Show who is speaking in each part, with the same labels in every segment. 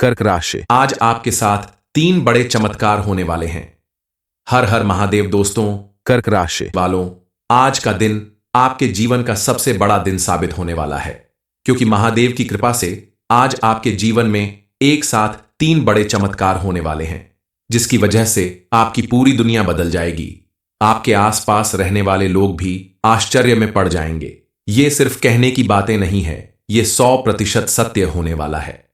Speaker 1: कर्क राशि। आज आपके साथ 3 बड़े चमत्कार होने वाले हैं। हर हर महादेव दोस्तों। कर्क राशि वालों, आज का दिन आपके जीवन का सबसे बड़ा दिन साबित होने वाला है, क्योंकि महादेव की कृपा से आज आपके जीवन में एक साथ 3 बड़े चमत्कार होने वाले हैं, जिसकी वजह से आपकी पूरी दुनिया बदल जाएगी। आपके आसपास रहने वाले लोग भी आश्चर्य में पड़ जाएंगे। ये सिर्फ कहने की बातें नहीं है, ये 100% सत्य होने वाला है।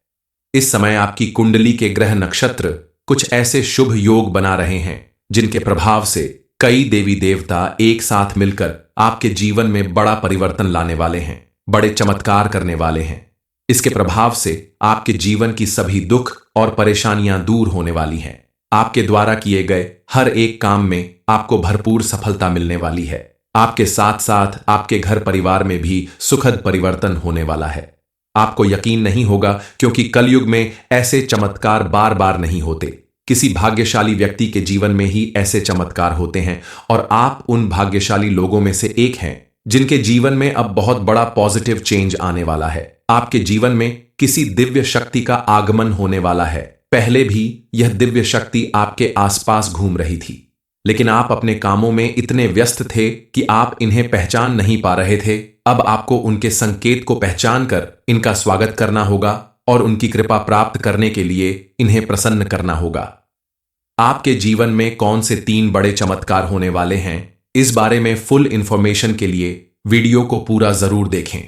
Speaker 1: इस समय आपकी कुंडली के ग्रह नक्षत्र कुछ ऐसे शुभ योग बना रहे हैं जिनके प्रभाव से कई देवी देवता एक साथ मिलकर आपके जीवन में बड़ा परिवर्तन लाने वाले हैं, बड़े चमत्कार करने वाले हैं। इसके प्रभाव से आपके जीवन की सभी दुख और परेशानियां दूर होने वाली हैं। आपके द्वारा किए गए हर एक काम में आपको भरपूर सफलता मिलने वाली है। आपके साथ साथ आपके घर परिवार में भी सुखद परिवर्तन होने वाला है। आपको यकीन नहीं होगा, क्योंकि कलयुग में ऐसे चमत्कार बार बार नहीं होते। किसी भाग्यशाली व्यक्ति के जीवन में ही ऐसे चमत्कार होते हैं, और आप उन भाग्यशाली लोगों में से एक हैं जिनके जीवन में अब बहुत बड़ा पॉजिटिव चेंज आने वाला है। आपके जीवन में किसी दिव्य शक्ति का आगमन होने वाला है। पहले भी यह दिव्य शक्ति आपके आसपास घूम रही थी, लेकिन आप अपने कामों में इतने व्यस्त थे कि आप इन्हें पहचान नहीं पा रहे थे। अब आपको उनके संकेत को पहचान कर इनका स्वागत करना होगा और उनकी कृपा प्राप्त करने के लिए इन्हें प्रसन्न करना होगा। आपके जीवन में कौन से 3 बड़े चमत्कार होने वाले हैं, इस बारे में फुल इंफॉर्मेशन के लिए वीडियो को पूरा जरूर देखें।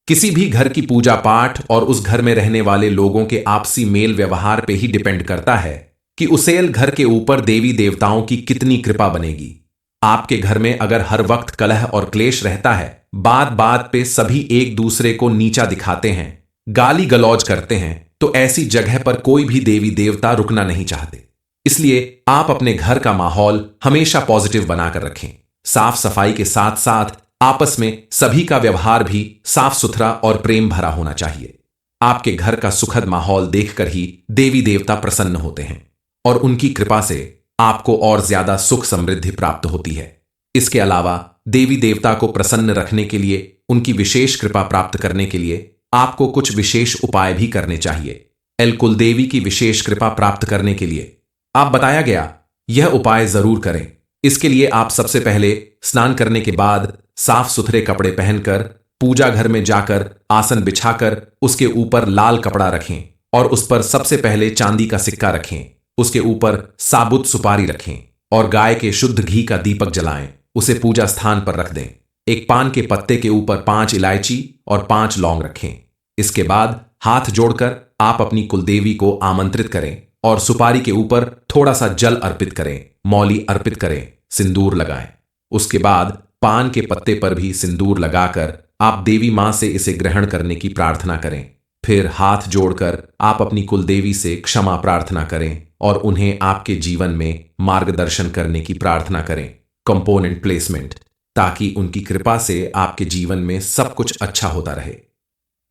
Speaker 1: किसी भी घर की पूजा पाठ और उस घर में रहने वाले लोगों के आपसी मेल व्यवहार पे ही डिपेंड करता है कि उसेल घर के ऊपर देवी देवताओं की कितनी कृपा बनेगी। आपके घर में अगर हर वक्त कलह और क्लेश रहता है, बात बात पे सभी एक दूसरे को नीचा दिखाते हैं, गाली गलौज करते हैं, तो ऐसी जगह पर कोई भी देवी देवता रुकना नहीं चाहते। इसलिए आप अपने घर का माहौल हमेशा पॉजिटिव बनाकर रखें। साफ सफाई के साथ साथ आपस में सभी का व्यवहार भी साफ सुथरा और प्रेम भरा होना चाहिए। आपके घर का सुखद माहौल देखकर ही देवी देवता प्रसन्न होते हैं, और उनकी कृपा से आपको और ज्यादा सुख समृद्धि प्राप्त होती है। इसके अलावा देवी देवता को प्रसन्न रखने के लिए, उनकी विशेष कृपा प्राप्त करने के लिए आपको कुछ विशेष उपाय भी करने चाहिए। एल कुलदेवी की विशेष कृपा प्राप्त करने के लिए आप बताया गया यह उपाय जरूर करें। इसके लिए आप सबसे पहले स्नान करने के बाद साफ सुथरे कपड़े पहनकर पूजा घर में जाकर आसन बिछाकर उसके ऊपर लाल कपड़ा रखें, और उस पर सबसे पहले चांदी का सिक्का रखें। उसके ऊपर साबुत सुपारी रखें और गाय के शुद्ध घी का दीपक जलाएं। उसे पूजा स्थान पर रख दें। एक पान के पत्ते के ऊपर 5 इलायची और 5 लौंग रखें। इसके बाद हाथ जोड़कर आप अपनी कुलदेवी को आमंत्रित करें और सुपारी के ऊपर थोड़ा सा जल अर्पित करें, मौली अर्पित करें, सिंदूर लगाएं। उसके बाद पान के पत्ते पर भी सिंदूर लगाकर आप देवी मां से इसे ग्रहण करने की प्रार्थना करें। फिर हाथ जोड़कर आप अपनी कुलदेवी से क्षमा प्रार्थना करें और उन्हें आपके जीवन में मार्गदर्शन करने की प्रार्थना करें। कंपोनेंट प्लेसमेंट, ताकि उनकी कृपा से आपके जीवन में सब कुछ अच्छा होता रहे।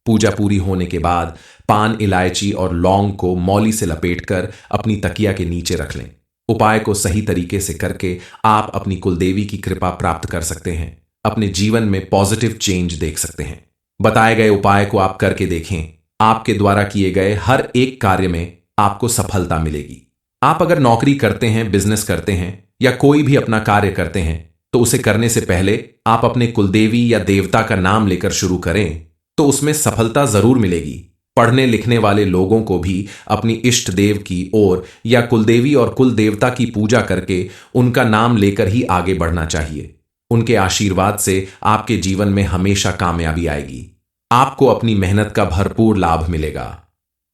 Speaker 1: पूजा पूरी होने के बाद पान, इलायची और लौंग को मौली से लपेटकर अपनी तकिया के नीचे रख लें। उपाय को सही तरीके से करके आप अपनी कुलदेवी की कृपा प्राप्त कर सकते हैं, अपने जीवन में पॉजिटिव चेंज देख सकते हैं। बताए गए उपाय को आप करके देखें। आपके द्वारा किए गए हर एक कार्य में आपको सफलता मिलेगी। आप अगर नौकरी करते हैं, बिजनेस करते हैं या कोई भी अपना कार्य करते हैं, तो उसे करने से पहले आप अपने कुलदेवी या देवता का नाम लेकर शुरू करें, तो उसमें सफलता जरूर मिलेगी। पढ़ने लिखने वाले लोगों को भी अपनी इष्ट देव की ओर या कुलदेवी और कुल देवता की पूजा करके उनका नाम लेकर ही आगे बढ़ना चाहिए। उनके आशीर्वाद से आपके जीवन में हमेशा कामयाबी आएगी। आपको अपनी मेहनत का भरपूर लाभ मिलेगा।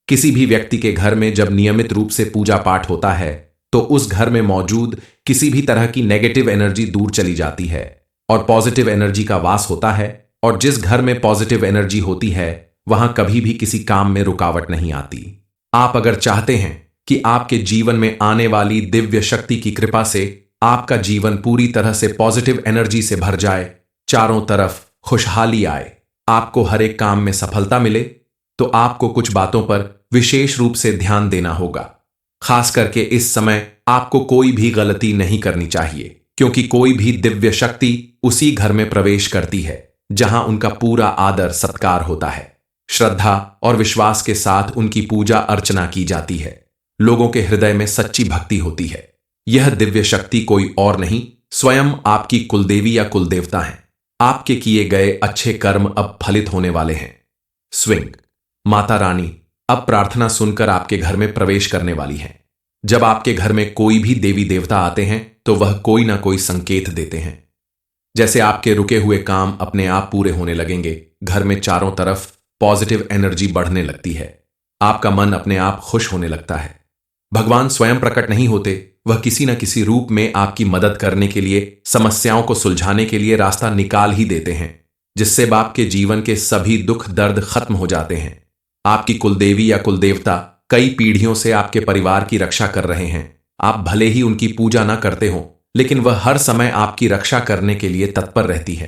Speaker 1: किसी भी व्यक्ति के घर में जब नियमित रूप से पूजा पाठ होता है, तो उस घर में मौजूद किसी भी तरह की नेगेटिव एनर्जी दूर चली जाती है और पॉजिटिव एनर्जी का वास होता है। और जिस घर में पॉजिटिव एनर्जी होती है, वहां कभी भी किसी काम में रुकावट नहीं आती। आप अगर चाहते हैं कि आपके जीवन में आने वाली दिव्य शक्ति की कृपा से आपका जीवन पूरी तरह से पॉजिटिव एनर्जी से भर जाए, चारों तरफ खुशहाली आए, आपको हर एक काम में सफलता मिले, तो आपको कुछ बातों पर विशेष रूप से ध्यान देना होगा। खास करके इस समय आपको कोई भी गलती नहीं करनी चाहिए, क्योंकि कोई भी दिव्य शक्ति उसी घर में प्रवेश करती है जहां उनका पूरा आदर सत्कार होता है। श्रद्धा और विश्वास के साथ उनकी पूजा अर्चना की जाती है। लोगों के हृदय में सच्ची भक्ति होती है। यह दिव्य शक्ति कोई और नहीं, स्वयं आपकी कुलदेवी या कुलदेवता हैं। आपके किए गए अच्छे कर्म अब फलित होने वाले हैं। स्विंग माता रानी अब प्रार्थना सुनकर आपके घर में प्रवेश करने वाली हैं। जब आपके घर में कोई भी देवी देवता आते हैं तो वह कोई ना कोई संकेत देते हैं। जैसे आपके रुके हुए काम अपने आप पूरे होने लगेंगे, घर में चारों तरफ पॉजिटिव एनर्जी बढ़ने लगती है। आपका मन अपने आप खुश होने लगता है। भगवान स्वयं प्रकट नहीं होते, वह किसी न किसी रूप में आपकी मदद करने के लिए, समस्याओं को सुलझाने के लिए रास्ता निकाल ही देते हैं, जिससे आपके जीवन के सभी दुख दर्द खत्म हो जाते हैं। आपकी कुलदेवी या कुलदेवता कई पीढ़ियों से आपके परिवार की रक्षा कर रहे हैं। आप भले ही उनकी पूजा ना करते हो, लेकिन वह हर समय आपकी रक्षा करने के लिए तत्पर रहती है।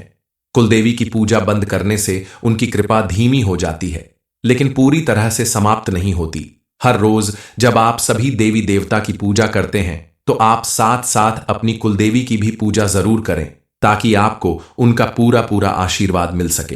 Speaker 1: कुलदेवी की पूजा बंद करने से उनकी कृपा धीमी हो जाती है, लेकिन पूरी तरह से समाप्त नहीं होती। हर रोज जब आप सभी देवी देवता की पूजा करते हैं तो आप साथ साथ अपनी कुलदेवी की भी पूजा जरूर करें, ताकि आपको उनका पूरा पूरा आशीर्वाद मिल सके।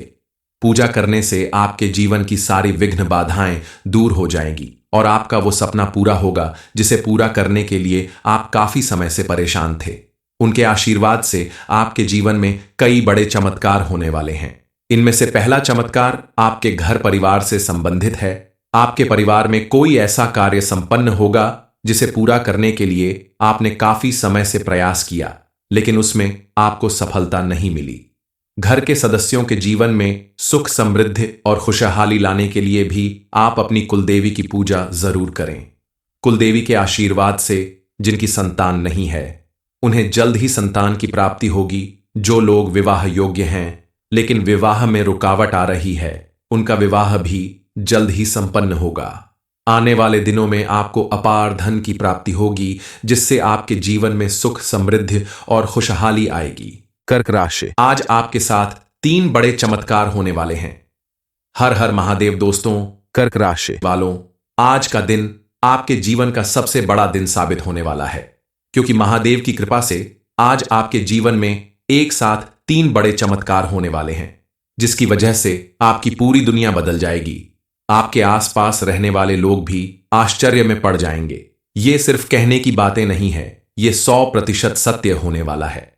Speaker 1: पूजा करने से आपके जीवन की सारी विघ्न बाधाएं दूर हो जाएंगी और आपका वो सपना पूरा होगा जिसे पूरा करने के लिए आप काफी समय से परेशान थे। उनके आशीर्वाद से आपके जीवन में कई बड़े चमत्कार होने वाले हैं। इनमें से पहला चमत्कार आपके घर परिवार से संबंधित है। आपके परिवार में कोई ऐसा कार्य संपन्न होगा जिसे पूरा करने के लिए आपने काफी समय से प्रयास किया, लेकिन उसमें आपको सफलता नहीं मिली। घर के सदस्यों के जीवन में सुख समृद्धि और खुशहाली लाने के लिए भी आप अपनी कुलदेवी की पूजा जरूर करें। कुलदेवी के आशीर्वाद से जिनकी संतान नहीं है, उन्हें जल्द ही संतान की प्राप्ति होगी। जो लोग विवाह योग्य हैं लेकिन विवाह में रुकावट आ रही है, उनका विवाह भी जल्द ही संपन्न होगा। आने वाले दिनों में आपको अपार धन की प्राप्ति होगी, जिससे आपके जीवन में सुख समृद्धि और खुशहाली आएगी। कर्क राशि, आज आपके साथ 3 बड़े चमत्कार होने वाले हैं। हर हर महादेव दोस्तों। कर्क राशि वालों, आज का दिन आपके जीवन का सबसे बड़ा दिन साबित होने वाला है, क्योंकि महादेव की कृपा से आज आपके जीवन में एक साथ 3 बड़े चमत्कार होने वाले हैं, जिसकी वजह से आपकी पूरी दुनिया बदल जाएगी। आपके आसपास रहने वाले लोग भी आश्चर्य में पड़ जाएंगे। ये सिर्फ कहने की बातें नहीं है, ये 100% सत्य होने वाला है।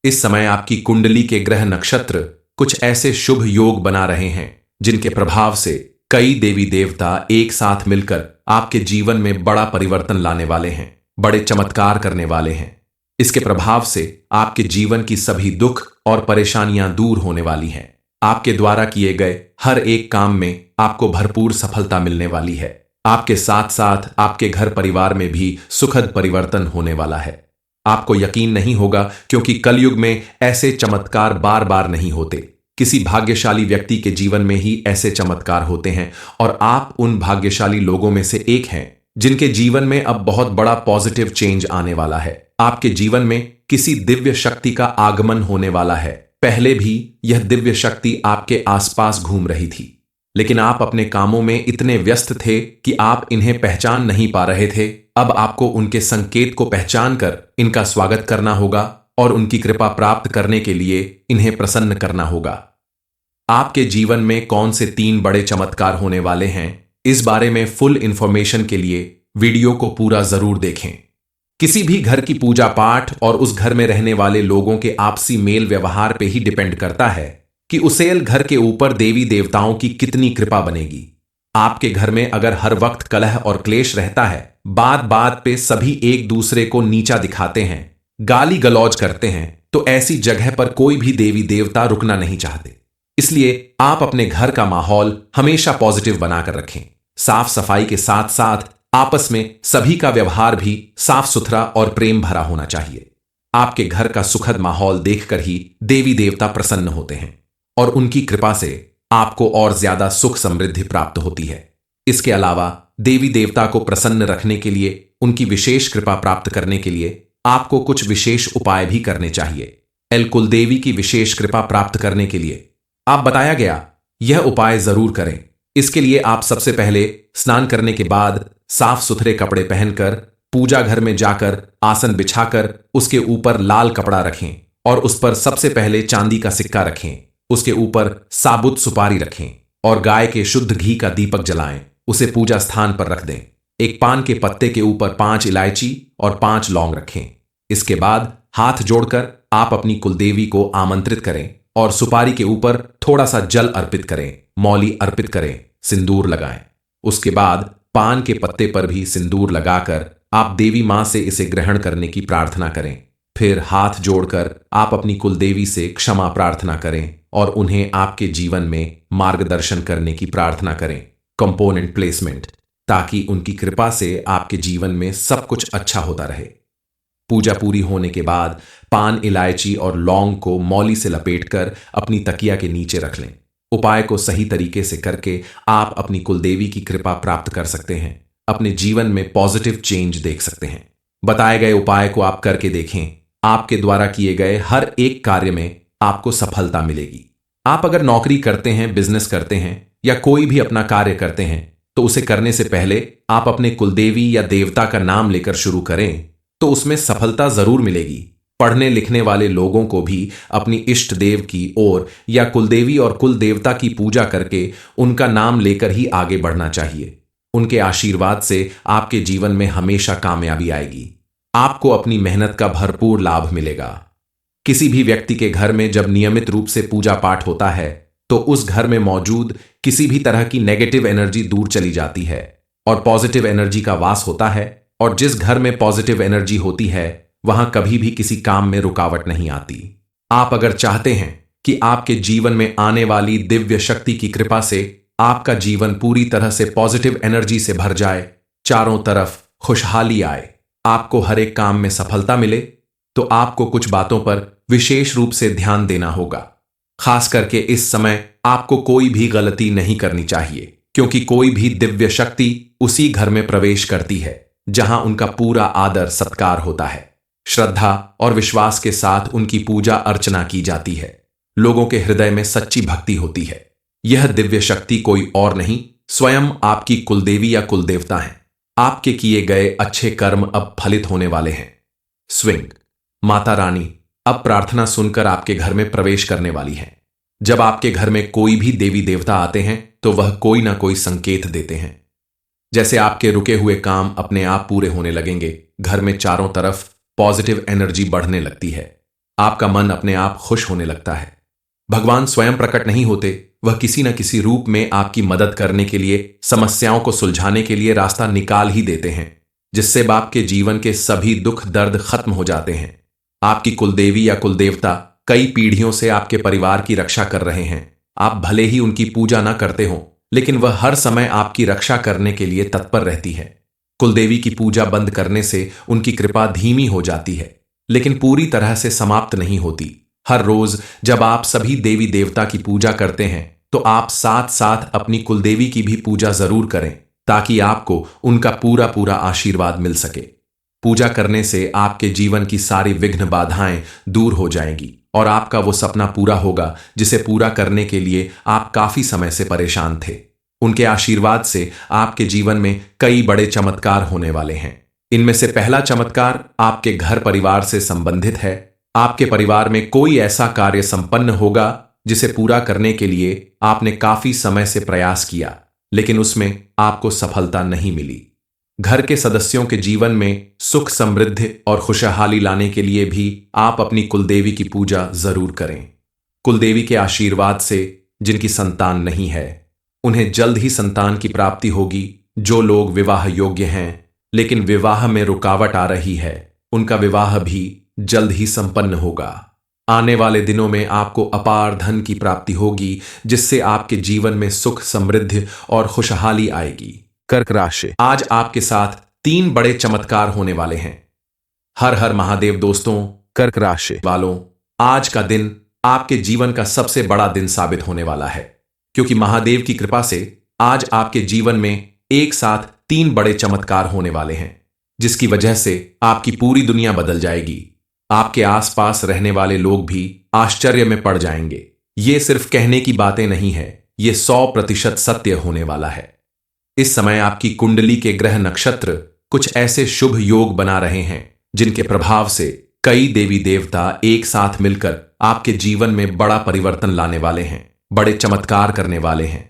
Speaker 1: इस समय आपकी कुंडली के ग्रह नक्षत्र कुछ ऐसे शुभ योग बना रहे हैं जिनके प्रभाव से कई देवी देवता एक साथ मिलकर आपके जीवन में बड़ा परिवर्तन लाने वाले हैं, बड़े चमत्कार करने वाले हैं। इसके प्रभाव से आपके जीवन की सभी दुख और परेशानियां दूर होने वाली हैं। आपके द्वारा किए गए हर एक काम में आपको भरपूर सफलता मिलने वाली है। आपके साथ साथ आपके घर परिवार में भी सुखद परिवर्तन होने वाला है। आपको यकीन नहीं होगा, क्योंकि कलयुग में ऐसे चमत्कार बार बार नहीं होते। किसी भाग्यशाली व्यक्ति के जीवन में ही ऐसे चमत्कार होते हैं, और आप उन भाग्यशाली लोगों में से एक हैं जिनके जीवन में अब बहुत बड़ा पॉजिटिव चेंज आने वाला है। आपके जीवन में किसी दिव्य शक्ति का आगमन होने वाला है। पहले भी यह दिव्य शक्ति आपके आसपास घूम रही थी, लेकिन आप अपने कामों में इतने व्यस्त थे कि आप इन्हें पहचान नहीं पा रहे थे। अब आपको उनके संकेत को पहचान कर इनका स्वागत करना होगा और उनकी कृपा प्राप्त करने के लिए इन्हें प्रसन्न करना होगा। आपके जीवन में कौन से 3 बड़े चमत्कार होने वाले हैं, इस बारे में फुल इंफॉर्मेशन के लिए वीडियो को पूरा जरूर देखें। किसी भी घर की पूजा पाठ और उस घर में रहने वाले लोगों के आपसी मेल व्यवहार पे ही डिपेंड करता है कि उसेल घर के ऊपर देवी देवताओं की कितनी कृपा बनेगी। आपके घर में अगर हर वक्त कलह और क्लेश रहता है, बात बात पे सभी एक दूसरे को नीचा दिखाते हैं, गाली गलौज करते हैं, तो ऐसी जगह पर कोई भी देवी देवता रुकना नहीं चाहते। इसलिए आप अपने घर का माहौल हमेशा पॉजिटिव बनाकर रखें। साफ सफाई के साथ साथ आपस में सभी का व्यवहार भी साफ सुथरा और प्रेम भरा होना चाहिए। आपके घर का सुखद माहौल देखकर ही देवी देवता प्रसन्न होते हैं और उनकी कृपा से आपको और ज्यादा सुख समृद्धि प्राप्त होती है। इसके अलावा देवी देवता को प्रसन्न रखने के लिए, उनकी विशेष कृपा प्राप्त करने के लिए आपको कुछ विशेष उपाय भी करने चाहिए। कुलदेवी की विशेष कृपा प्राप्त करने के लिए आप बताया गया यह उपाय जरूर करें। इसके लिए आप सबसे पहले स्नान करने के बाद साफ सुथरे कपड़े पहनकर पूजा घर में जाकर आसन बिछाकर उसके ऊपर लाल कपड़ा रखें और उस पर सबसे पहले चांदी का सिक्का रखें। उसके ऊपर साबुत सुपारी रखें। और गाय के शुद्ध घी का दीपक जलाएं, उसे पूजा स्थान पर रख दें। एक पान के पत्ते के ऊपर 5 इलायची और 5 लौंग रखें। इसके बाद हाथ जोड़कर आप अपनी कुलदेवी को आमंत्रित करें और सुपारी के ऊपर थोड़ा सा जल अर्पित करें, मौली अर्पित करें, सिंदूर लगाएं। उसके बाद पान के पत्ते पर भी सिंदूर लगाकर आप देवी मां से इसे ग्रहण करने की प्रार्थना करें। फिर हाथ जोड़कर आप अपनी कुलदेवी से क्षमा प्रार्थना करें और उन्हें आपके जीवन में मार्गदर्शन करने की प्रार्थना करें। कंपोनेंट प्लेसमेंट, ताकि उनकी कृपा से आपके जीवन में सब कुछ अच्छा होता रहे। पूजा पूरी होने के बाद पान, इलायची और लौंग को मौली से लपेटकर अपनी तकिया के नीचे रख लें। उपाय को सही तरीके से करके आप अपनी कुलदेवी की कृपा प्राप्त कर सकते हैं, अपने जीवन में पॉजिटिव चेंज देख सकते हैं। बताए गए उपाय को आप करके देखें, आपके द्वारा किए गए हर एक कार्य में आपको सफलता मिलेगी। आप अगर नौकरी करते हैं, बिजनेस करते हैं या कोई भी अपना कार्य करते हैं, तो उसे करने से पहले आप अपने कुलदेवी या देवता का नाम लेकर शुरू करें, तो उसमें सफलता जरूर मिलेगी। पढ़ने लिखने वाले लोगों को भी अपनी इष्ट देव की ओर या कुलदेवी और कुल देवता की पूजा करके उनका नाम लेकर ही आगे बढ़ना चाहिए। उनके आशीर्वाद से आपके जीवन में हमेशा कामयाबी आएगी। आपको अपनी मेहनत का भरपूर लाभ मिलेगा। किसी भी व्यक्ति के घर में जब नियमित रूप से पूजा पाठ होता है, तो उस घर में मौजूद किसी भी तरह की नेगेटिव एनर्जी दूर चली जाती है और पॉजिटिव एनर्जी का वास होता है। और जिस घर में पॉजिटिव एनर्जी होती है, वहां कभी भी किसी काम में रुकावट नहीं आती। आप अगर चाहते हैं कि आपके जीवन में आने वाली दिव्य शक्ति की कृपा से आपका जीवन पूरी तरह से पॉजिटिव एनर्जी से भर जाए, चारों तरफ खुशहाली आए, आपको हर एक काम में सफलता मिले, तो आपको कुछ बातों पर विशेष रूप से ध्यान देना होगा। खास करके इस समय आपको कोई भी गलती नहीं करनी चाहिए, क्योंकि कोई भी दिव्य शक्ति उसी घर में प्रवेश करती है जहां उनका पूरा आदर सत्कार होता है। श्रद्धा और विश्वास के साथ उनकी पूजा अर्चना की जाती है। लोगों के हृदय में सच्ची भक्ति होती है। यह दिव्य शक्ति कोई और नहीं, स्वयं आपकी कुलदेवी या कुलदेवता हैं। आपके किए गए अच्छे कर्म अब फलित होने वाले हैं। स्विंग, माता रानी अब प्रार्थना सुनकर आपके घर में प्रवेश करने वाली हैं। जब आपके घर में कोई भी देवी देवता आते हैं, तो वह कोई ना कोई संकेत देते हैं। जैसे आपके रुके हुए काम अपने आप पूरे होने लगेंगे, घर में चारों तरफ पॉजिटिव एनर्जी बढ़ने लगती है, आपका मन अपने आप खुश होने लगता है। भगवान स्वयं प्रकट नहीं होते, वह किसी न किसी रूप में आपकी मदद करने के लिए, समस्याओं को सुलझाने के लिए रास्ता निकाल ही देते हैं, जिससे आपके जीवन के सभी दुख दर्द खत्म हो जाते हैं। आपकी कुलदेवी या कुलदेवता कई पीढ़ियों से आपके परिवार की रक्षा कर रहे हैं। आप भले ही उनकी पूजा ना करते हो, लेकिन वह हर समय आपकी रक्षा करने के लिए तत्पर रहती है। कुलदेवी की पूजा बंद करने से उनकी कृपा धीमी हो जाती है, लेकिन पूरी तरह से समाप्त नहीं होती। हर रोज जब आप सभी देवी देवता की पूजा करते हैं, तो आप साथ साथ अपनी कुलदेवी की भी पूजा जरूर करें, ताकि आपको उनका पूरा पूरा आशीर्वाद मिल सके। पूजा करने से आपके जीवन की सारी विघ्न बाधाएं दूर हो जाएंगी और आपका वो सपना पूरा होगा जिसे पूरा करने के लिए आप काफी समय से परेशान थे। उनके आशीर्वाद से आपके जीवन में कई बड़े चमत्कार होने वाले हैं। इनमें से पहला चमत्कार आपके घर परिवार से संबंधित है। आपके परिवार में कोई ऐसा कार्य संपन्न होगा जिसे पूरा करने के लिए आपने काफी समय से प्रयास किया, लेकिन उसमें आपको सफलता नहीं मिली। घर के सदस्यों के जीवन में सुख, समृद्धि और खुशहाली लाने के लिए भी आप अपनी कुलदेवी की पूजा जरूर करें। कुलदेवी के आशीर्वाद से जिनकी संतान नहीं है, उन्हें जल्द ही संतान की प्राप्ति होगी। जो लोग विवाह योग्य हैं लेकिन विवाह में रुकावट आ रही है, उनका विवाह भी जल्द ही संपन्न होगा। आने वाले दिनों में आपको अपार धन की प्राप्ति होगी, जिससे आपके जीवन में सुख, समृद्धि और खुशहाली आएगी। कर्क राशि, आज आपके साथ 3 बड़े चमत्कार होने वाले हैं। हर हर महादेव दोस्तों। कर्क राशि वालों, आज का दिन आपके जीवन का सबसे बड़ा दिन साबित होने वाला है, क्योंकि महादेव की कृपा से आज आपके जीवन में एक साथ 3 बड़े चमत्कार होने वाले हैं, जिसकी वजह से आपकी पूरी दुनिया बदल जाएगी। आपके आसपास रहने वाले लोग भी आश्चर्य में पड़ जाएंगे। ये सिर्फ कहने की बातें नहीं है, ये 100% सत्य होने वाला है। इस समय आपकी कुंडली के ग्रह नक्षत्र कुछ ऐसे शुभ योग बना रहे हैं, जिनके प्रभाव से कई देवी देवता एक साथ मिलकर आपके जीवन में बड़ा परिवर्तन लाने वाले हैं, बड़े चमत्कार करने वाले हैं।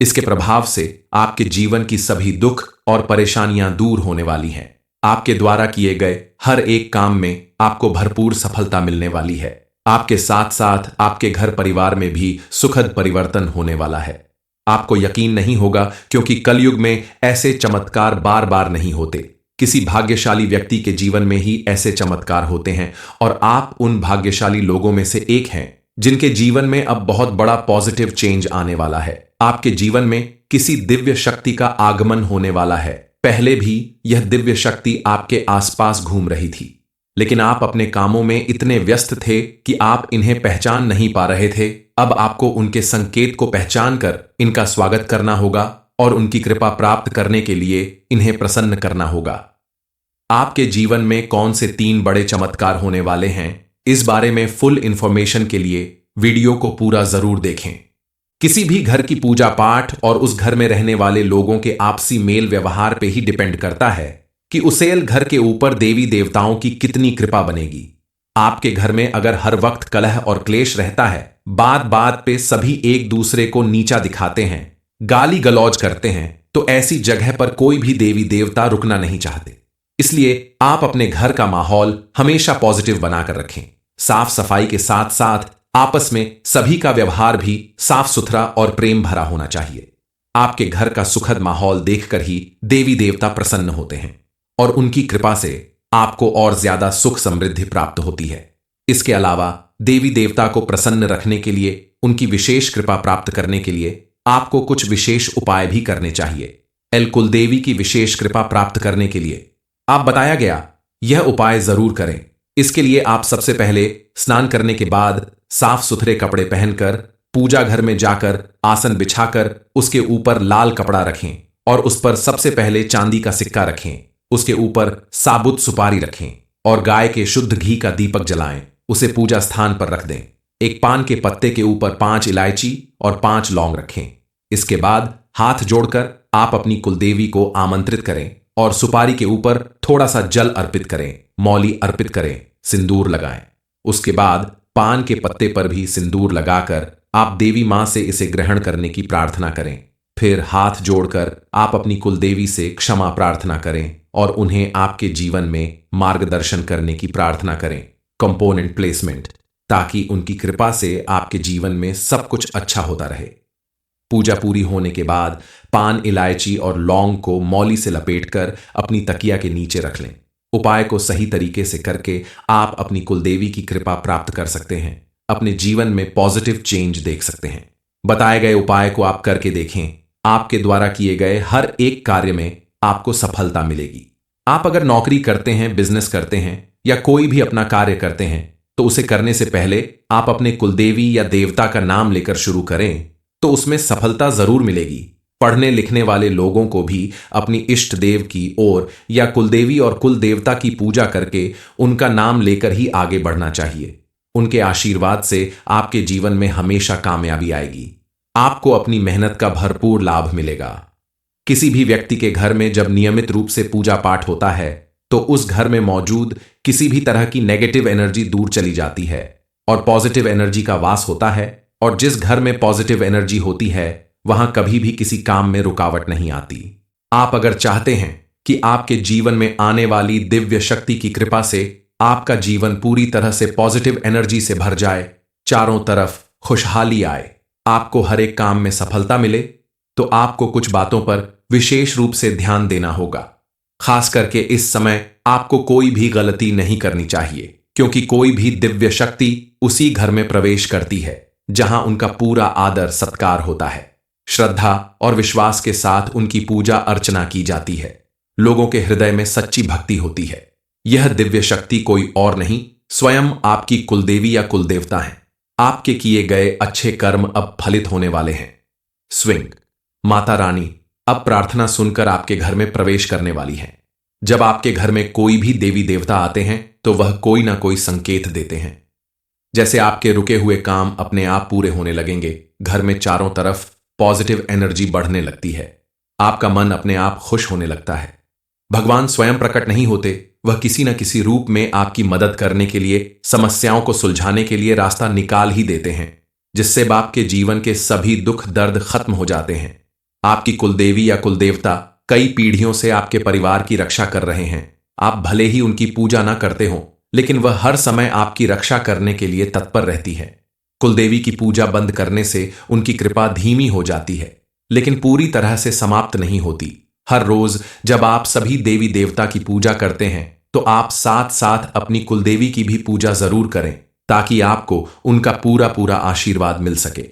Speaker 1: इसके प्रभाव से आपके जीवन की सभी दुख और परेशानियां दूर होने वाली हैं। आपके द्वारा किए गए हर एक काम में आपको भरपूर सफलता मिलने वाली है। आपके साथ साथ आपके घर परिवार में भी सुखद परिवर्तन होने वाला है। आपको यकीन नहीं होगा, क्योंकि कलयुग में ऐसे चमत्कार बार बार नहीं होते। किसी भाग्यशाली व्यक्ति के जीवन में ही ऐसे चमत्कार होते हैं, और आप उन भाग्यशाली लोगों में से एक हैं जिनके जीवन में अब बहुत बड़ा पॉजिटिव चेंज आने वाला है। आपके जीवन में किसी दिव्य शक्ति का आगमन होने वाला है। पहले भी यह दिव्य शक्ति आपके आसपास घूम रही थी, लेकिन आप अपने कामों में इतने व्यस्त थे कि आप इन्हें पहचान नहीं पा रहे थे। अब आपको उनके संकेत को पहचान कर इनका स्वागत करना होगा और उनकी कृपा प्राप्त करने के लिए इन्हें प्रसन्न करना होगा। आपके जीवन में कौन से 3 बड़े चमत्कार होने वाले हैं, इस बारे में फुल इंफॉर्मेशन के लिए वीडियो को पूरा जरूर देखें। किसी भी घर की पूजा पाठ और उस घर में रहने वाले लोगों के आपसी मेल व्यवहार पे ही डिपेंड करता है कि उसे घर के ऊपर देवी देवताओं की कितनी कृपा बनेगी। आपके घर में अगर हर वक्त कलह और क्लेश रहता है, बात बात पे सभी एक दूसरे को नीचा दिखाते हैं, गाली गलौज करते हैं, तो ऐसी जगह पर कोई भी देवी देवता रुकना नहीं चाहते। इसलिए आप अपने घर का माहौल हमेशा पॉजिटिव बनाकर रखें। साफ सफाई के साथ साथ आपस में सभी का व्यवहार भी साफ सुथरा और प्रेम भरा होना चाहिए। आपके घर का सुखद माहौल देखकर ही देवी देवता प्रसन्न होते हैं और उनकी कृपा से आपको और ज्यादा सुख समृद्धि प्राप्त होती है। इसके अलावा देवी देवता को प्रसन्न रखने के लिए, उनकी विशेष कृपा प्राप्त करने के लिए आपको कुछ विशेष उपाय भी करने चाहिए। कुलदेवी की विशेष कृपा प्राप्त करने के लिए आप बताया गया यह उपाय जरूर करें। इसके लिए आप सबसे पहले स्नान करने के बाद साफ सुथरे कपड़े पहनकर पूजा घर में जाकर आसन बिछाकर उसके ऊपर लाल कपड़ा रखें और उस पर सबसे पहले चांदी का सिक्का रखें। उसके ऊपर साबुत सुपारी रखें और गाय के शुद्ध घी का दीपक जलाएं। उसे पूजा स्थान पर रख दें। एक पान के पत्ते के ऊपर 5 इलायची और 5 लौंग रखें। इसके बाद हाथ जोड़कर आप अपनी कुलदेवी को आमंत्रित करें और सुपारी के ऊपर थोड़ा सा जल अर्पित करें, मौली अर्पित करें, सिंदूर लगाएं। उसके बाद पान के पत्ते पर भी सिंदूर लगाकर आप देवी मां से इसे ग्रहण करने की प्रार्थना करें। फिर हाथ जोड़कर आप अपनी कुलदेवी से क्षमा प्रार्थना करें और उन्हें आपके जीवन में मार्गदर्शन करने की प्रार्थना करें। कंपोनेंट प्लेसमेंट, ताकि उनकी कृपा से आपके जीवन में सब कुछ अच्छा होता रहे। पूजा पूरी होने के बाद पान, इलायची और लौंग को मौली से लपेटकर अपनी तकिया के नीचे रख लें। उपाय को सही तरीके से करके आप अपनी कुलदेवी की कृपा प्राप्त कर सकते हैं। अपने जीवन में पॉजिटिव चेंज देख सकते हैं। बताए गए उपाय को आप करके देखें। आपके द्वारा किए गए हर एक कार्य में आपको सफलता मिलेगी। आप अगर नौकरी करते हैं, बिजनेस करते हैं या कोई भी अपना कार्य करते हैं, तो उसे करने से पहले आप अपने कुलदेवी या देवता का नाम लेकर शुरू करें, तो उसमें सफलता जरूर मिलेगी। पढ़ने लिखने वाले लोगों को भी अपनी इष्ट देव की ओर या कुलदेवी और कुल देवता की पूजा करके उनका नाम लेकर ही आगे बढ़ना चाहिए। उनके आशीर्वाद से आपके जीवन में हमेशा कामयाबी आएगी। आपको अपनी मेहनत का भरपूर लाभ मिलेगा। किसी भी व्यक्ति के घर में जब नियमित रूप से पूजा पाठ होता है, तो उस घर में मौजूद किसी भी तरह की नेगेटिव एनर्जी दूर चली जाती है और पॉजिटिव एनर्जी का वास होता है। और जिस घर में पॉजिटिव एनर्जी होती है, वहां कभी भी किसी काम में रुकावट नहीं आती। आप अगर चाहते हैं कि आपके जीवन में आने वाली दिव्य शक्ति की कृपा से आपका जीवन पूरी तरह से पॉजिटिव एनर्जी से भर जाए, चारों तरफ खुशहाली आए, आपको हर एक काम में सफलता मिले, तो आपको कुछ बातों पर विशेष रूप से ध्यान देना होगा। खास करके इस समय आपको कोई भी गलती नहीं करनी चाहिए, क्योंकि कोई भी दिव्य शक्ति उसी घर में प्रवेश करती है जहां उनका पूरा आदर सत्कार होता है। श्रद्धा और विश्वास के साथ उनकी पूजा अर्चना की जाती है। लोगों के हृदय में सच्ची भक्ति होती है। यह दिव्य शक्ति कोई और नहीं, स्वयं आपकी कुलदेवी या कुलदेवता है। आपके किए गए अच्छे कर्म अब फलित होने वाले हैं। स्विंग, माता रानी अब प्रार्थना सुनकर आपके घर में प्रवेश करने वाली है। जब आपके घर में कोई भी देवी देवता आते हैं, तो वह कोई ना कोई संकेत देते हैं। जैसे आपके रुके हुए काम अपने आप पूरे होने लगेंगे। घर में चारों तरफ पॉजिटिव एनर्जी बढ़ने लगती है। आपका मन अपने आप खुश होने लगता है। भगवान स्वयं प्रकट नहीं होते, वह किसी न किसी रूप में आपकी मदद करने के लिए, समस्याओं को सुलझाने के लिए रास्ता निकाल ही देते हैं, जिससे आपके जीवन के सभी दुख दर्द खत्म हो जाते हैं। आपकी कुलदेवी या कुलदेवता कई पीढ़ियों से आपके परिवार की रक्षा कर रहे हैं। आप भले ही उनकी पूजा ना करते हो, लेकिन वह हर समय आपकी रक्षा करने के लिए तत्पर रहती है। कुलदेवी की पूजा बंद करने से उनकी कृपा धीमी हो जाती है, लेकिन पूरी तरह से समाप्त नहीं होती। हर रोज जब आप सभी देवी देवता की पूजा करते हैं, तो आप साथ साथ अपनी कुलदेवी की भी पूजा जरूर करें, ताकि आपको उनका पूरा पूरा आशीर्वाद मिल सके।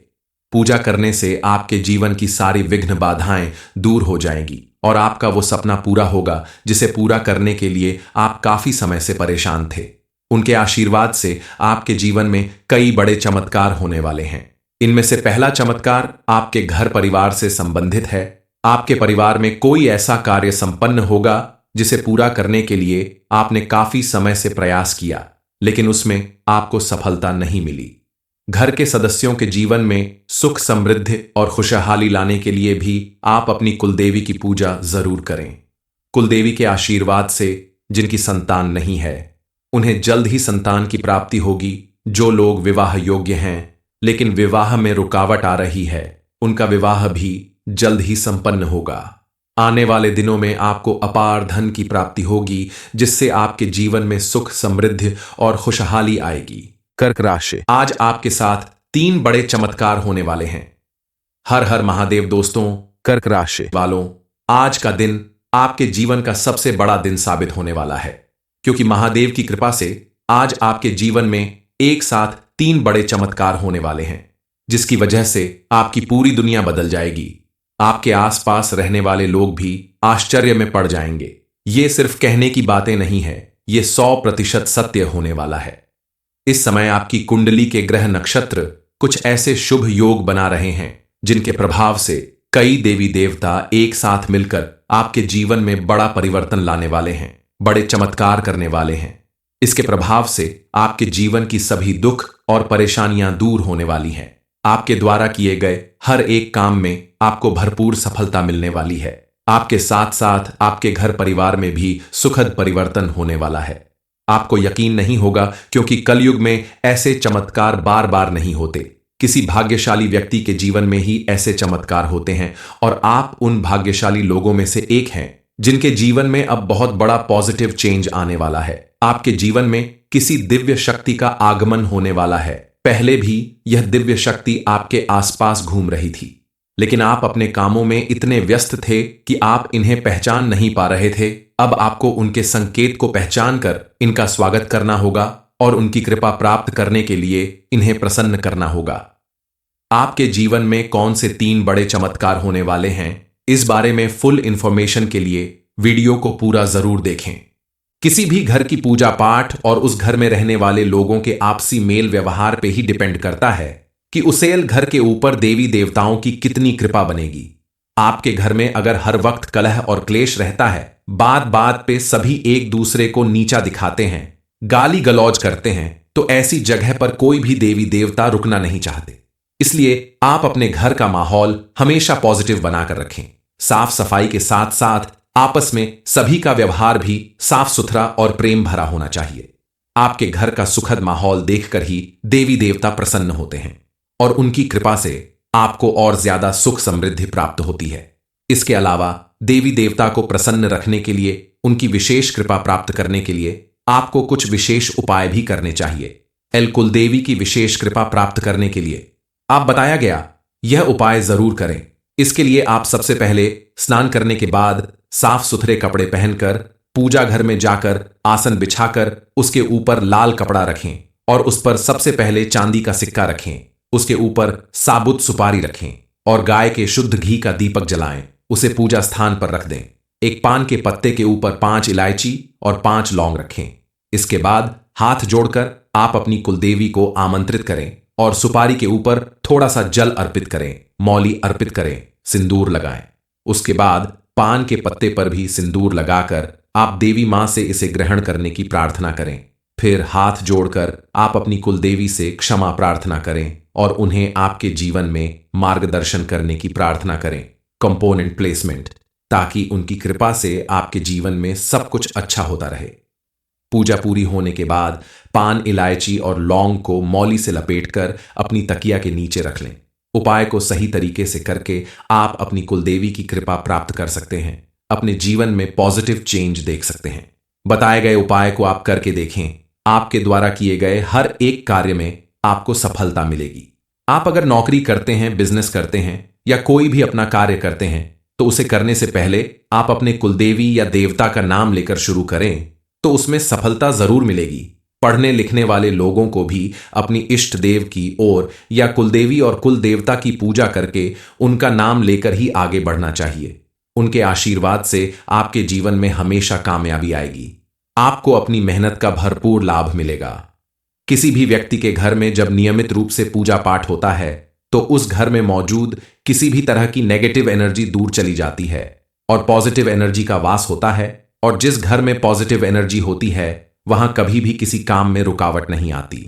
Speaker 1: पूजा करने से आपके जीवन की सारी विघ्न बाधाएं दूर हो जाएंगी और आपका वो सपना पूरा होगा जिसे पूरा करने के लिए आप काफी समय से परेशान थे। उनके आशीर्वाद से आपके जीवन में कई बड़े चमत्कार होने वाले हैं। इनमें से पहला चमत्कार आपके घर परिवार से संबंधित है। आपके परिवार में कोई ऐसा कार्य संपन्न होगा जिसे पूरा करने के लिए आपने काफी समय से प्रयास किया, लेकिन उसमें आपको सफलता नहीं मिली। घर के सदस्यों के जीवन में सुख समृद्धि और खुशहाली लाने के लिए भी आप अपनी कुलदेवी की पूजा जरूर करें। कुलदेवी के आशीर्वाद से जिनकी संतान नहीं है, उन्हें जल्द ही संतान की प्राप्ति होगी। जो लोग विवाह योग्य हैं लेकिन विवाह में रुकावट आ रही है, उनका विवाह भी जल्द ही संपन्न होगा। आने वाले दिनों में आपको अपार धन की प्राप्ति होगी, जिससे आपके जीवन में सुख समृद्धि और खुशहाली आएगी। कर्क राशि, आज आपके साथ 3 बड़े चमत्कार होने वाले हैं। हर हर महादेव दोस्तों। कर्क राशि वालों, आज का दिन आपके जीवन का सबसे बड़ा दिन साबित होने वाला है, क्योंकि महादेव की कृपा से आज आपके जीवन में एक साथ 3 बड़े चमत्कार होने वाले हैं, जिसकी वजह से आपकी पूरी दुनिया बदल जाएगी। आपके आसपास रहने वाले लोग भी आश्चर्य में पड़ जाएंगे। ये सिर्फ कहने की बातें नहीं है, ये 100% सत्य होने वाला है। इस समय आपकी कुंडली के ग्रह नक्षत्र कुछ ऐसे शुभ योग बना रहे हैं, जिनके प्रभाव से कई देवी देवता एक साथ मिलकर आपके जीवन में बड़ा परिवर्तन लाने वाले हैं, बड़े चमत्कार करने वाले हैं। इसके प्रभाव से आपके जीवन की सभी दुख और परेशानियां दूर होने वाली हैं। आपके द्वारा किए गए हर एक काम में आपको भरपूर सफलता मिलने वाली है। आपके साथ साथ आपके घर परिवार में भी सुखद परिवर्तन होने वाला है। आपको यकीन नहीं होगा, क्योंकि कलयुग में ऐसे चमत्कार बार बार नहीं होते। किसी भाग्यशाली व्यक्ति के जीवन में ही ऐसे चमत्कार होते हैं, और आप उन भाग्यशाली लोगों में से एक हैं, जिनके जीवन में अब बहुत बड़ा पॉजिटिव चेंज आने वाला है। आपके जीवन में किसी दिव्य शक्ति का आगमन होने वाला है। पहले भी यह दिव्य शक्ति आपके आसपास घूम रही थी, लेकिन आप अपने कामों में इतने व्यस्त थे कि आप इन्हें पहचान नहीं पा रहे थे। अब आपको उनके संकेत को पहचान कर इनका स्वागत करना होगा और उनकी कृपा प्राप्त करने के लिए इन्हें प्रसन्न करना होगा। आपके जीवन में कौन से 3 बड़े चमत्कार होने वाले हैं, इस बारे में फुल इंफॉर्मेशन के लिए वीडियो को पूरा जरूर देखें। किसी भी घर की पूजा पाठ और उस घर में रहने वाले लोगों के आपसी मेल व्यवहार पे ही डिपेंड करता है कि उसेल घर के ऊपर देवी देवताओं की कितनी कृपा बनेगी। आपके घर में अगर हर वक्त कलह और क्लेश रहता है, बात बात पे सभी एक दूसरे को नीचा दिखाते हैं, गाली गलौज करते हैं, तो ऐसी जगह पर कोई भी देवी देवता रुकना नहीं चाहते। इसलिए आप अपने घर का माहौल हमेशा पॉजिटिव बनाकर रखें। साफ सफाई के साथ साथ आपस में सभी का व्यवहार भी साफ सुथरा और प्रेम भरा होना चाहिए। आपके घर का सुखद माहौल देखकर ही देवी देवता प्रसन्न होते हैं, और उनकी कृपा से आपको और ज्यादा सुख समृद्धि प्राप्त होती है। इसके अलावा देवी देवता को प्रसन्न रखने के लिए, उनकी विशेष कृपा प्राप्त करने के लिए आपको कुछ विशेष उपाय भी करने चाहिए। कुलदेवी की विशेष कृपा प्राप्त करने के लिए आप बताया गया यह उपाय जरूर करें। इसके लिए आप सबसे पहले स्नान करने के बाद साफ सुथरे कपड़े पहनकर पूजा घर में जाकर आसन बिछाकर उसके ऊपर लाल कपड़ा रखें और उस पर सबसे पहले चांदी का सिक्का रखें। उसके ऊपर साबुत सुपारी रखें और गाय के शुद्ध घी का दीपक जलाएं। उसे पूजा स्थान पर रख दें। एक पान के पत्ते के ऊपर 5 इलायची और 5 लौंग रखें। इसके बाद हाथ जोड़कर आप अपनी कुलदेवी को आमंत्रित करें और सुपारी के ऊपर थोड़ा सा जल अर्पित करें, मौली अर्पित करें, सिंदूर लगाएं। उसके बाद पान के पत्ते पर भी सिंदूर लगाकर आप देवी मां से इसे ग्रहण करने की प्रार्थना करें। फिर हाथ जोड़कर आप अपनी कुलदेवी से क्षमा प्रार्थना करें और उन्हें आपके जीवन में मार्गदर्शन करने की प्रार्थना करें। कंपोनेंट प्लेसमेंट, ताकि उनकी कृपा से आपके जीवन में सब कुछ अच्छा होता रहे। पूजा पूरी होने के बाद पान, इलायची और लौंग को मौली से लपेटकर अपनी तकिया के नीचे रख लें। उपाय को सही तरीके से करके आप अपनी कुलदेवी की कृपा प्राप्त कर सकते हैं, अपने जीवन में पॉजिटिव चेंज देख सकते हैं। बताए गए उपाय को आप करके देखें, आपके द्वारा किए गए हर एक कार्य में आपको सफलता मिलेगी। आप अगर नौकरी करते हैं, बिजनेस करते हैं या कोई भी अपना कार्य करते हैं तो उसे करने से पहले आप अपने कुलदेवी या देवता का नाम लेकर शुरू करें तो उसमें सफलता जरूर मिलेगी। पढ़ने लिखने वाले लोगों को भी अपनी इष्ट देव की ओर या कुलदेवी और कुल देवता की पूजा करके उनका नाम लेकर ही आगे बढ़ना चाहिए। उनके आशीर्वाद से आपके जीवन में हमेशा कामयाबी आएगी। आपको अपनी मेहनत का भरपूर लाभ मिलेगा। किसी भी व्यक्ति के घर में जब नियमित रूप से पूजा पाठ होता है तो उस घर में मौजूद किसी भी तरह की नेगेटिव एनर्जी दूर चली जाती है और पॉजिटिव एनर्जी का वास होता है। और जिस घर में पॉजिटिव एनर्जी होती है वहां कभी भी किसी काम में रुकावट नहीं आती।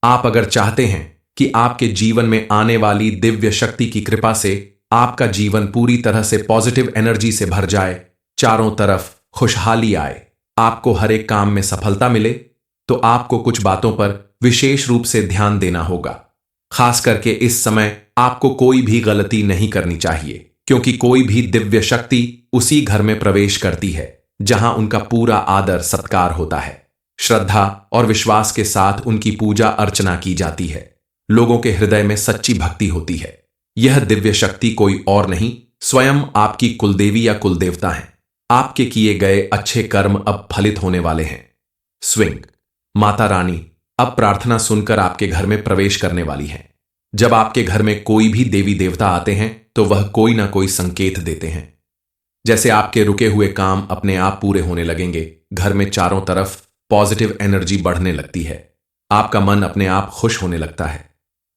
Speaker 1: आप अगर चाहते हैं कि आपके जीवन में आने वाली दिव्य शक्ति की कृपा से आपका जीवन पूरी तरह से पॉजिटिव एनर्जी से भर जाए, चारों तरफ खुशहाली आए, आपको हर एक काम में सफलता मिले, तो आपको कुछ बातों पर विशेष रूप से ध्यान देना होगा। खास करके इस समय आपको कोई भी गलती नहीं करनी चाहिए, क्योंकि कोई भी दिव्य शक्ति उसी घर में प्रवेश करती है जहां उनका पूरा आदर सत्कार होता है। श्रद्धा और विश्वास के साथ उनकी पूजा अर्चना की जाती है। लोगों के हृदय में सच्ची भक्ति होती है। यह दिव्य शक्ति कोई और नहीं, स्वयं आपकी कुलदेवी या कुलदेवता हैं। आपके किए गए अच्छे कर्म अब फलित होने वाले हैं। स्विंग माता रानी अब प्रार्थना सुनकर आपके घर में प्रवेश करने वाली है। जब आपके घर में कोई भी देवी देवता आते हैं तो वह कोई ना कोई संकेत देते हैं। जैसे आपके रुके हुए काम अपने आप पूरे होने लगेंगे, घर में चारों तरफ पॉजिटिव एनर्जी बढ़ने लगती है, आपका मन अपने आप खुश होने लगता है।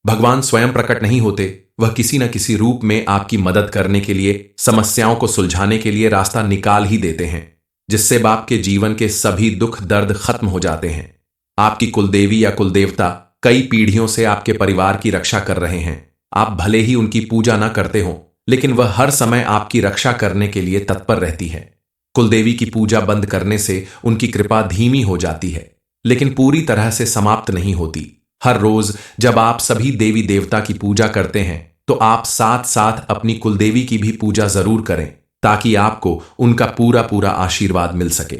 Speaker 1: भगवान स्वयं प्रकट नहीं होते, वह किसी न किसी रूप में आपकी मदद करने के लिए, समस्याओं को सुलझाने के लिए रास्ता निकाल ही देते हैं, जिससे आपके जीवन के सभी दुख दर्द खत्म हो जाते हैं। आपकी कुलदेवी या कुलदेवता कई पीढ़ियों से आपके परिवार की रक्षा कर रहे हैं। आप भले ही उनकी पूजा ना करते हो, लेकिन वह हर समय आपकी रक्षा करने के लिए तत्पर रहती है। कुलदेवी की पूजा बंद करने से उनकी कृपा धीमी हो जाती है, लेकिन पूरी तरह से समाप्त नहीं होती। हर रोज जब आप सभी देवी देवता की पूजा करते हैं तो आप साथ साथ अपनी कुलदेवी की भी पूजा जरूर करें, ताकि आपको उनका पूरा पूरा आशीर्वाद मिल सके।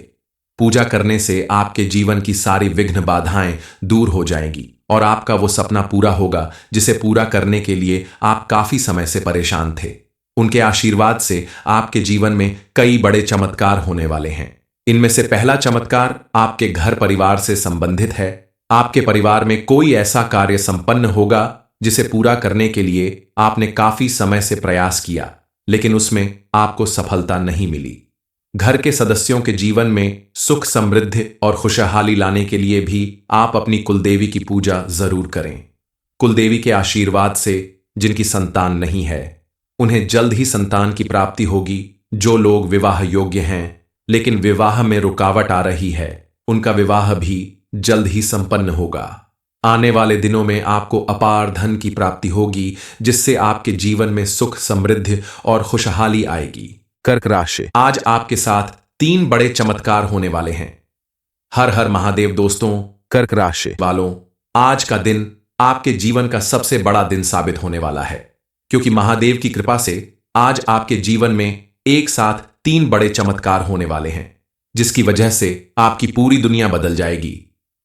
Speaker 1: पूजा करने से आपके जीवन की सारी विघ्न बाधाएं दूर हो जाएंगी और आपका वो सपना पूरा होगा जिसे पूरा करने के लिए आप काफी समय से परेशान थे। उनके आशीर्वाद से आपके जीवन में कई बड़े चमत्कार होने वाले हैं। इनमें से पहला चमत्कार आपके घर परिवार से संबंधित है। आपके परिवार में कोई ऐसा कार्य संपन्न होगा जिसे पूरा करने के लिए आपने काफी समय से प्रयास किया, लेकिन उसमें आपको सफलता नहीं मिली। घर के सदस्यों के जीवन में सुख समृद्धि और खुशहाली लाने के लिए भी आप अपनी कुलदेवी की पूजा जरूर करें। कुलदेवी के आशीर्वाद से जिनकी संतान नहीं है, उन्हें जल्द ही संतान की प्राप्ति होगी। जो लोग विवाह योग्य हैं लेकिन विवाह में रुकावट आ रही है, उनका विवाह भी जल्द ही संपन्न होगा। आने वाले दिनों में आपको अपार धन की प्राप्ति होगी, जिससे आपके जीवन में सुख समृद्धि और खुशहाली आएगी। कर्क राशि, आज आपके साथ 3 बड़े चमत्कार होने वाले हैं। हर हर महादेव दोस्तों। कर्क राशि वालों, आज का दिन आपके जीवन का सबसे बड़ा दिन साबित होने वाला है, क्योंकि महादेव की कृपा से आज आपके जीवन में एक साथ 3 बड़े चमत्कार होने वाले हैं, जिसकी वजह से आपकी पूरी दुनिया बदल जाएगी।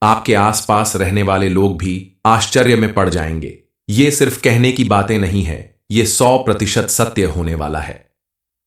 Speaker 1: आपके आसपास रहने वाले लोग भी आश्चर्य में पड़ जाएंगे। ये सिर्फ कहने की बातें नहीं है, ये 100% सत्य होने वाला है।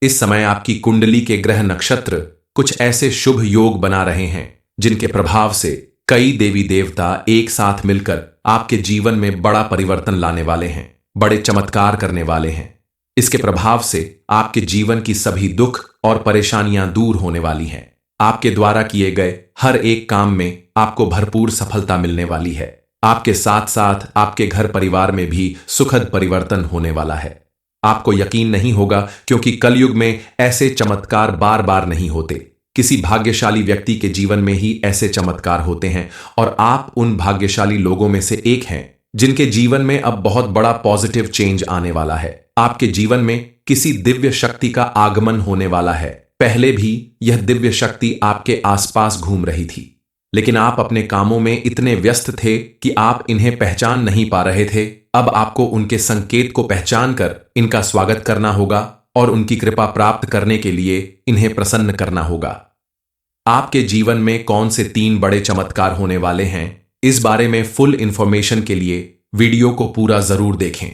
Speaker 1: इस समय आपकी कुंडली के ग्रह नक्षत्र कुछ ऐसे शुभ योग बना रहे हैं जिनके प्रभाव से कई देवी देवता एक साथ मिलकर आपके जीवन में बड़ा परिवर्तन लाने वाले हैं, बड़े चमत्कार करने वाले हैं। इसके प्रभाव से आपके जीवन की सभी दुख और परेशानियां दूर होने वाली हैं। आपके द्वारा किए गए हर एक काम में आपको भरपूर सफलता मिलने वाली है। आपके साथ साथ आपके घर परिवार में भी सुखद परिवर्तन होने वाला है। आपको यकीन नहीं होगा, क्योंकि कलयुग में ऐसे चमत्कार बार बार नहीं होते। किसी भाग्यशाली व्यक्ति के जीवन में ही ऐसे चमत्कार होते हैं और आप उन भाग्यशाली लोगों में से एक हैं जिनके जीवन में अब बहुत बड़ा पॉजिटिव चेंज आने वाला है। आपके जीवन में किसी दिव्य शक्ति का आगमन होने वाला है। पहले भी यह दिव्य शक्ति आपके आसपास घूम रही थी, लेकिन आप अपने कामों में इतने व्यस्त थे कि आप इन्हें पहचान नहीं पा रहे थे। अब आपको उनके संकेत को पहचान कर इनका स्वागत करना होगा और उनकी कृपा प्राप्त करने के लिए इन्हें प्रसन्न करना होगा। आपके जीवन में कौन से 3 बड़े चमत्कार होने वाले हैं, इस बारे में फुल इंफॉर्मेशन के लिए वीडियो को पूरा जरूर देखें।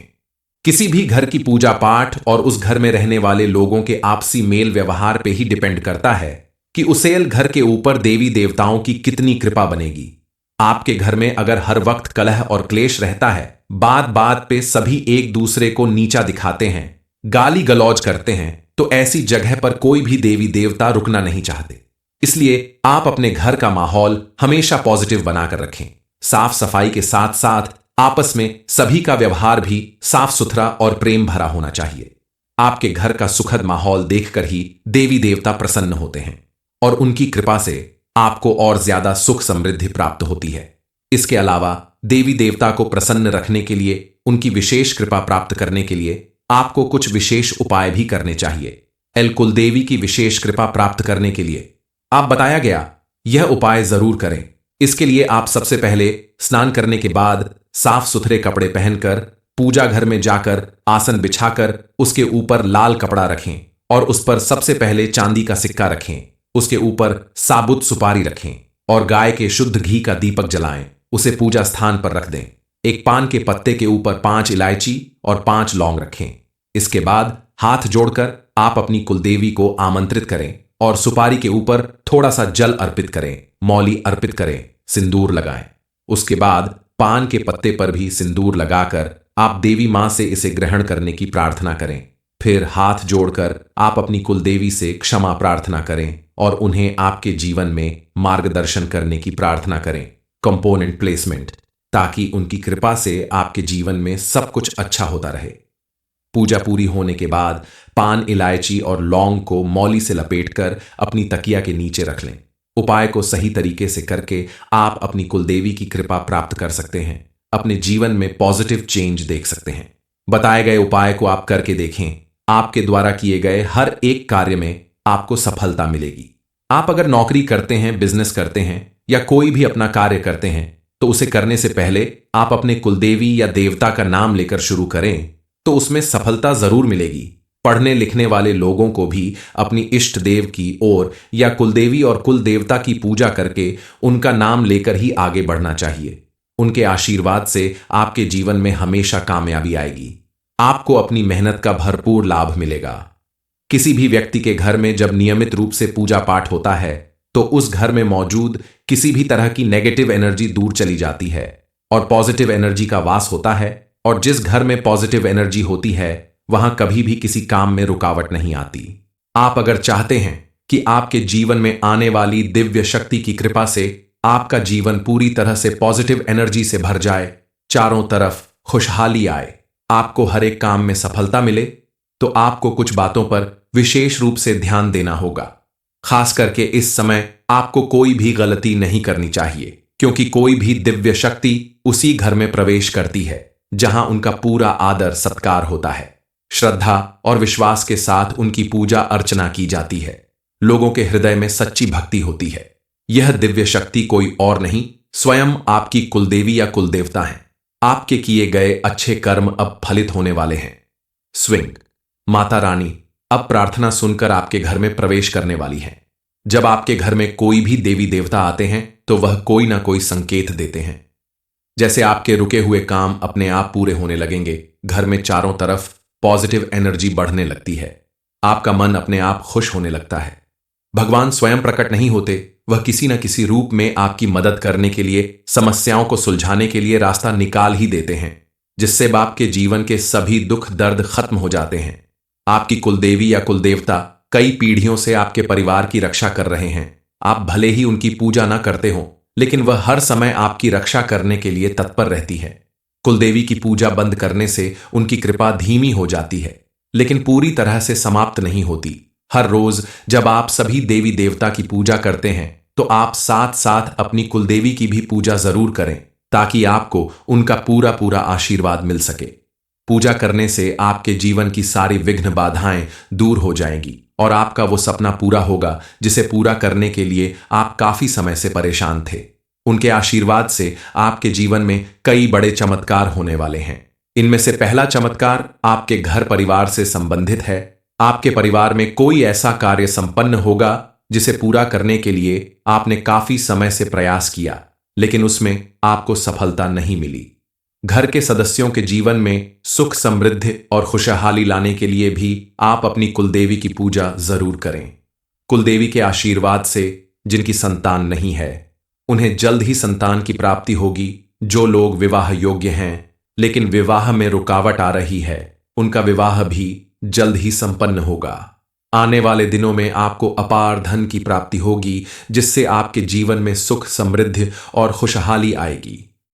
Speaker 1: किसी भी घर की पूजा पाठ और उस घर में रहने वाले लोगों के आपसी मेल व्यवहार पे ही डिपेंड करता है कि उसेल घर के ऊपर देवी देवताओं की कितनी कृपा बनेगी। आपके घर में अगर हर वक्त कलह और क्लेश रहता है, बात बात पे सभी एक दूसरे को नीचा दिखाते हैं, गाली गलौज करते हैं, तो ऐसी जगह पर कोई भी देवी देवता रुकना नहीं चाहते। इसलिए आप अपने घर का माहौल हमेशा पॉजिटिव बनाकर रखें। साफ सफाई के साथ साथ आपस में सभी का व्यवहार भी साफ सुथरा और प्रेम भरा होना चाहिए। आपके घर का सुखद माहौल देखकर ही देवी देवता प्रसन्न होते हैं और उनकी कृपा से आपको और ज्यादा सुख समृद्धि प्राप्त होती है। इसके अलावा देवी देवता को प्रसन्न रखने के लिए, उनकी विशेष कृपा प्राप्त करने के लिए आपको कुछ विशेष उपाय भी करने चाहिए। कुलदेवी की विशेष कृपा प्राप्त करने के लिए आप बताया गया यह उपाय जरूर करें। इसके लिए आप सबसे पहले स्नान करने के बाद साफ सुथरे कपड़े पहनकर पूजा घर में जाकर आसन बिछाकर उसके ऊपर लाल कपड़ा रखें और उस पर सबसे पहले चांदी का सिक्का रखें। उसके ऊपर साबुत सुपारी रखें और गाय के शुद्ध घी का दीपक जलाएं। उसे पूजा स्थान पर रख दें। एक पान के पत्ते के ऊपर 5 इलायची और 5 लौंग रखें। इसके बाद हाथ जोड़कर आप अपनी कुलदेवी को आमंत्रित करें और सुपारी के ऊपर थोड़ा सा जल अर्पित करें, मौली अर्पित करें, सिंदूर लगाएं। उसके बाद पान के पत्ते पर भी सिंदूर लगाकर आप देवी मां से इसे ग्रहण करने की प्रार्थना करें। फिर हाथ जोड़कर आप अपनी कुलदेवी से क्षमा प्रार्थना करें और उन्हें आपके जीवन में मार्गदर्शन करने की प्रार्थना करें। कंपोनेंट प्लेसमेंट, ताकि उनकी कृपा से आपके जीवन में सब कुछ अच्छा होता रहे। पूजा पूरी होने के बाद पान, इलायची और लौंग को मौली से लपेटकर अपनी तकिया के नीचे रख लें। उपाय को सही तरीके से करके आप अपनी कुलदेवी की कृपा प्राप्त कर सकते हैं। अपने जीवन में पॉजिटिव चेंज देख सकते हैं। बताए गए उपाय को आप करके देखें। आपके द्वारा किए गए हर एक कार्य में आपको सफलता मिलेगी। आप अगर नौकरी करते हैं, बिजनेस करते हैं या कोई भी अपना कार्य करते हैं, तो उसे करने से पहले आप अपने कुलदेवी या देवता का नाम लेकर शुरू करें, तो उसमें सफलता जरूर मिलेगी। पढ़ने लिखने वाले लोगों को भी अपनी इष्ट देव की ओर या कुलदेवी और कुल देवता की पूजा करके उनका नाम लेकर ही आगे बढ़ना चाहिए। उनके आशीर्वाद से आपके जीवन में हमेशा कामयाबी आएगी। आपको अपनी मेहनत का भरपूर लाभ मिलेगा। किसी भी व्यक्ति के घर में जब नियमित रूप से पूजा पाठ होता है, तो उस घर में मौजूद किसी भी तरह की नेगेटिव एनर्जी दूर चली जाती है और पॉजिटिव एनर्जी का वास होता है। और जिस घर में पॉजिटिव एनर्जी होती है, वहां कभी भी किसी काम में रुकावट नहीं आती। आप अगर चाहते हैं कि आपके जीवन में आने वाली दिव्य शक्ति की कृपा से आपका जीवन पूरी तरह से पॉजिटिव एनर्जी से भर जाए, चारों तरफ खुशहाली आए, आपको हर एक काम में सफलता मिले, तो आपको कुछ बातों पर विशेष रूप से ध्यान देना होगा। खास करके इस समय आपको कोई भी गलती नहीं करनी चाहिए, क्योंकि कोई भी दिव्य शक्ति उसी घर में प्रवेश करती है जहां उनका पूरा आदर सत्कार होता है। श्रद्धा और विश्वास के साथ उनकी पूजा अर्चना की जाती है। लोगों के हृदय में सच्ची भक्ति होती है। यह दिव्य शक्ति कोई और नहीं, स्वयं आपकी कुलदेवी या कुलदेवता हैं। आपके किए गए अच्छे कर्म अब फलित होने वाले हैं। स्विंग, माता रानी अब प्रार्थना सुनकर आपके घर में प्रवेश करने वाली हैं। जब आपके घर में कोई भी देवी देवता आते हैं, तो वह कोई ना कोई संकेत देते हैं। जैसे आपके रुके हुए काम अपने आप पूरे होने लगेंगे। घर में चारों तरफ पॉजिटिव एनर्जी बढ़ने लगती है। आपका मन अपने आप खुश होने लगता है। भगवान स्वयं प्रकट नहीं होते, वह किसी न किसी रूप में आपकी मदद करने के लिए, समस्याओं को सुलझाने के लिए रास्ता निकाल ही देते हैं, जिससे आपके जीवन के सभी दुख दर्द खत्म हो जाते हैं। आपकी कुलदेवी या कुलदेवता कई पीढ़ियों से आपके परिवार की रक्षा कर रहे हैं। आप भले ही उनकी पूजा ना करते हो, लेकिन वह हर समय आपकी रक्षा करने के लिए तत्पर रहती है। कुलदेवी की पूजा बंद करने से उनकी कृपा धीमी हो जाती है, लेकिन पूरी तरह से समाप्त नहीं होती। हर रोज जब आप सभी देवी देवता की पूजा करते हैं, तो आप साथ साथ अपनी कुलदेवी की भी पूजा जरूर करें, ताकि आपको उनका पूरा पूरा आशीर्वाद मिल सके। पूजा करने से आपके जीवन की सारी विघ्न बाधाएं दूर हो जाएंगी और आपका वो सपना पूरा होगा जिसे पूरा करने के लिए आप काफी समय से परेशान थे। उनके आशीर्वाद से आपके जीवन में कई बड़े चमत्कार होने वाले हैं। इनमें से पहला चमत्कार आपके घर परिवार से संबंधित है। आपके परिवार में कोई ऐसा कार्य संपन्न होगा जिसे पूरा करने के लिए आपने काफी समय से प्रयास किया, लेकिन उसमें आपको सफलता नहीं मिली। घर के सदस्यों के जीवन में सुख, समृद्धि और खुशहाली लाने के लिए भी आप अपनी कुलदेवी की पूजा जरूर करें। कुलदेवी के आशीर्वाद से जिनकी संतान नहीं है, उन्हें जल्द ही संतान की प्राप्ति होगी। जो लोग विवाह योग्य हैं लेकिन विवाह में रुकावट आ रही है, उनका विवाह भी जल्द ही संपन्न होगा। आने वाले दिनों में आपको अपार धन की प्राप्ति होगी, जिससे आपके जीवन में सुख, समृद्धि और खुशहाली आएगी।